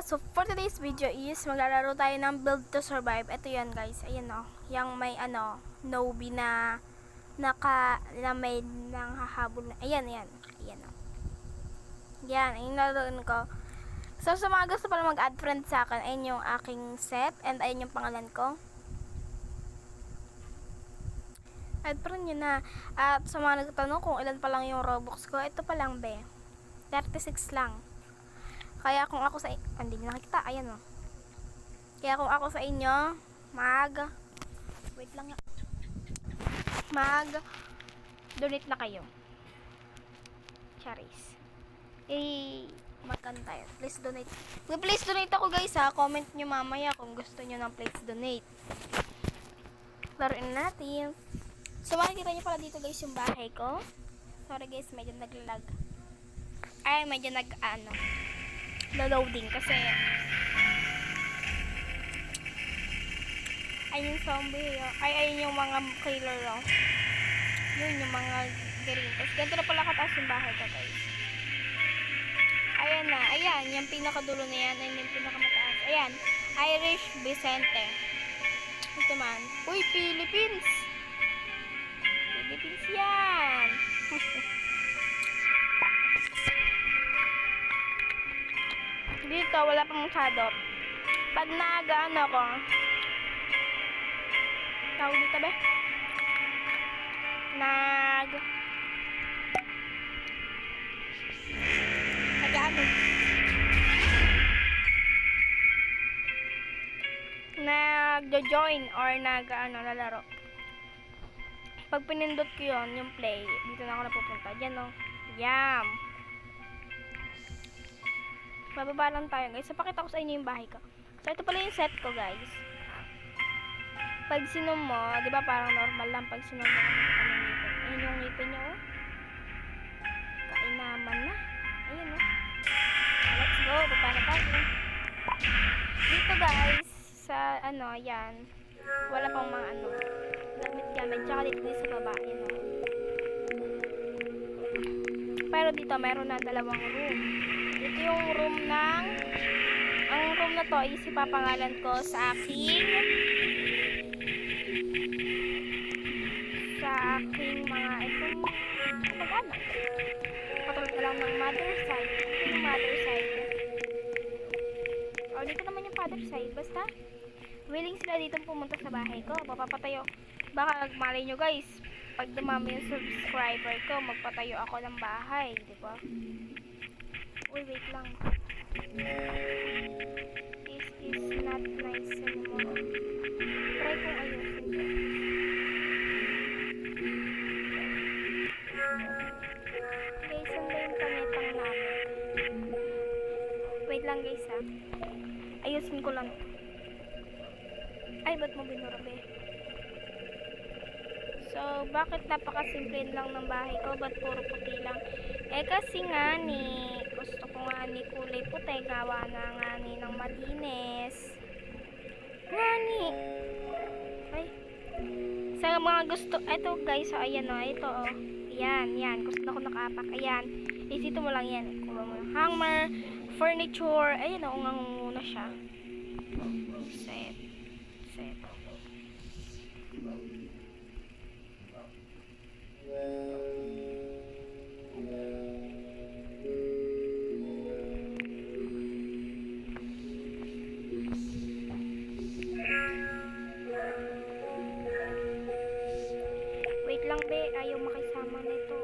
So, for today's video is maglalaro tayo ng Build to Survive. Ito yan guys. Ayan o. Yung may Nobi na may nang hahabol na. Ayan. Ayan o. Yan. Yung laruin ko. So, sa mga gusto pala mag-add friend sa akin, ayan yung aking set. And ayan yung pangalan ko. Add friend nyo na. At sa mga nagtatanong kung ilan pa lang yung Robux ko, ito pa lang be. 36 lang. Kaya kung ako sa hindi nyo nakikita, ayan o. Kaya kung ako sa inyo, wait lang nga. Donate na kayo. Charis. Magkano tayo? Please donate. Please donate ako guys ha. Comment nyo mamaya kung gusto nyo ng please donate. Laruin natin. So makikita nyo pala dito guys yung bahay ko. Sorry guys, medyo naglag. Ay, medyo loading kasi ayun yung zombie ayun yung mga killer yun yung mga green. Tapos ganito na pala kataas yung bahay ko guys. Ayan yung pinakadulo na yan. Ayan yung pinakamataas. Ayan, Irish Vicente. Ito man, uy, Philippines yan. Dito, wala pang masyado. Pag ko, tawag dito ba? Nag-join or lalaro. Pag pinindot ko yun, yung play, dito na ako napupunta. Diyan o. Yam. Bababa lang tayo guys. So, pakita ko sa inyo yung bahay ko. So, ito pala yung set ko guys. Pag sinom mo, di ba parang normal lang pag sinom mo ngipin. Ayun yung ngipin nyo. Kainaman na. Ayun o. Let's go. Baba na tayo. Dito guys, sa yan. Wala pang mga gamit. Tsaka dito sa baba. Ayun o. Pero dito, meron na dalawang room. Ito yung room ang room na to is ipapangalan ko sa aking mga itong mag-anak. Katulad na lang ng mother side. Ito yung mother side. O, dito naman yung father side. Basta, willing sila dito pumunta sa bahay ko. Papapatayo. Baka malay nyo guys, pag dumami yung subscriber ko, magpatayo ako ng bahay. Diba? Uy, wait lang. This is not nice anymore. Try kong ayusin ko. Guys, saan ba yung panetang namin? Wait lang guys ha. Ayusin ko lang. Ay, ba't mo binurabe? So, bakit napakasimple lang ng bahay ko? Ba't puro puti lang? Kasi nga gusto ko nga kulay puti. Gawa na nga ng malinis. Ay. Sa mga gusto, ito guys, ayan o, ito o. Yan. Gusto na ko nakaapak. Ayan. Dito mo lang yan. Kuha mo yung hanger, furniture. Ayan o, ngangunguna siya. Set. Wait lang be, ayaw makisama nito.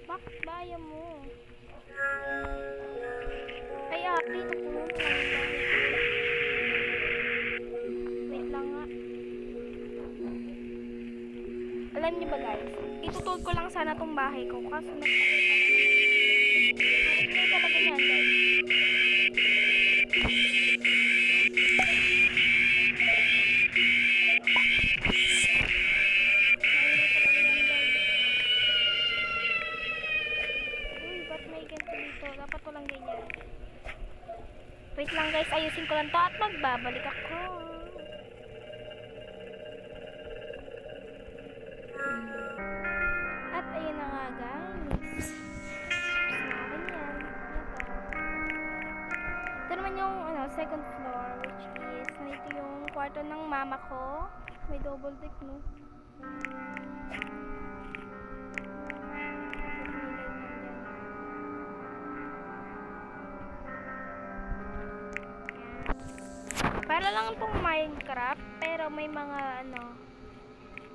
Bakit ba ayaw mo? Ay, dito po. Wait lang nga. Alam niyo ba guys, itutuloy ko lang sana tong bahay ko. Kaso hindi talaga yan guys. Uy, ba't may ganito dito? Dapat walang ganyan. Wait lang guys, ayusin ko lang to at magbabalik ako. second floor, which is nandito yung kwarto ng mama ko. May double deck, no? Para lang pong Minecraft, pero may mga ano,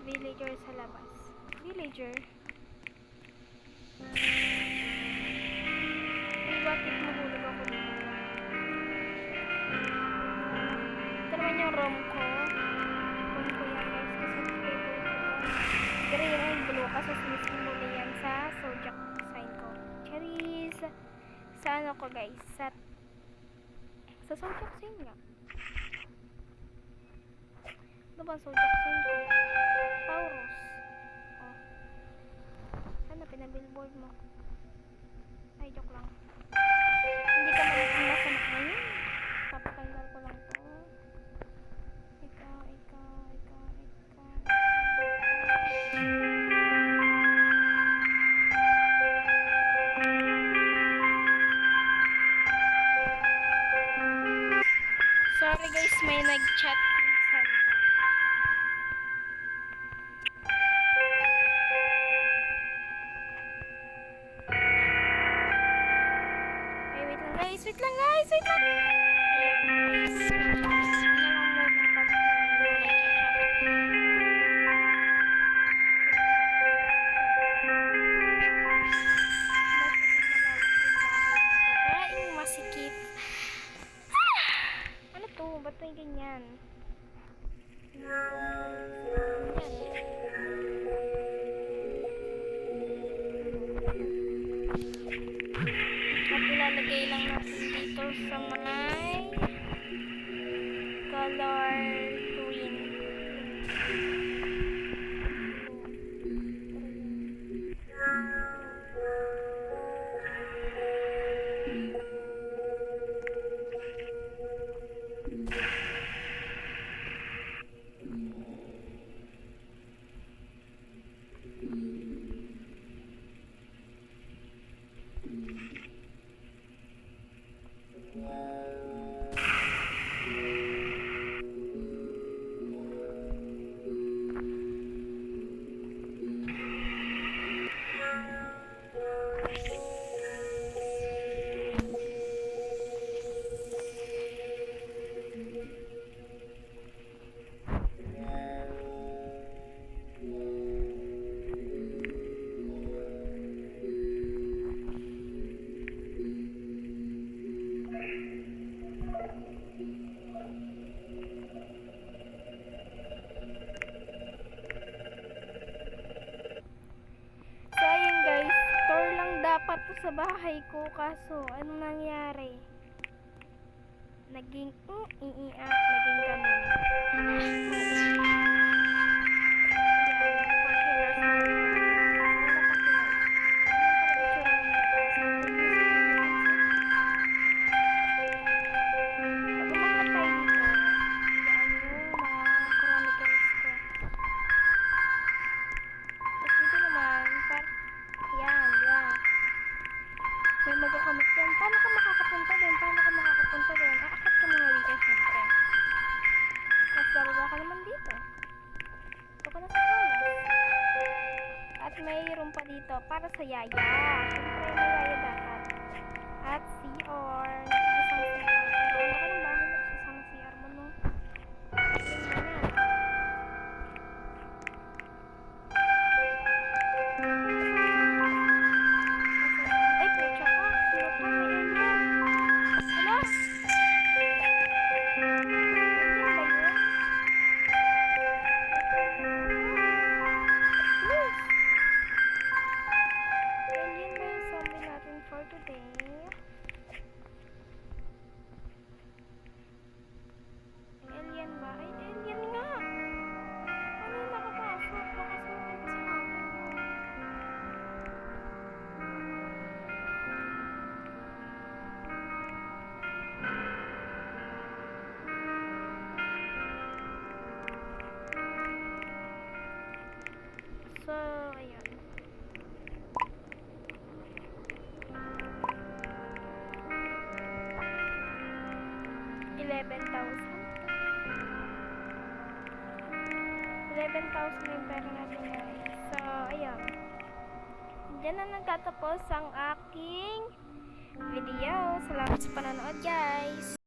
villager sa labas. Villager. May bakit mahulog ako dito. Ito naman yung room ko. Room ko yan guys, kasi favorite ko. Green and blue, kasi sinisimula yan sa zodiac sign ko. Cherries! Sa ano ko guys, sa zodiac sign nga. Ano ba zodiac sign ko? Taurus. Oh. Sana pinabillboard mo. Ay, joke lang. Hindi ka maligtas sa ngayon. Papatanggal ko lang to. Ikaw. Sorry guys, may nag-chat minsan. Ay, wait lang guys. Ayan guys. Babaeng masikip. Ano to? Ba't may ganyan? At ilalagay lang natin dito sa may color green. Dapat to sa bahay ko, kaso anong nangyari? Naging naging ganun. May magkakamit yan. Paano ka makakapunta doon? Aakyat ka muna dito, syempre. Tapos bababa ka naman dito. Ito ka na sa sala. At mayroon pa dito para sa yaya. Syempre, may yaya dapat. At CR. Isang CR. Pero ano ka ng bahay mo? Isang CR mo, no? Yun na yan. 11,000. 11,000 yung pera natin guys. So, ayun. Diyan na nagtatapos ang aking video. Salamat sa panonood guys.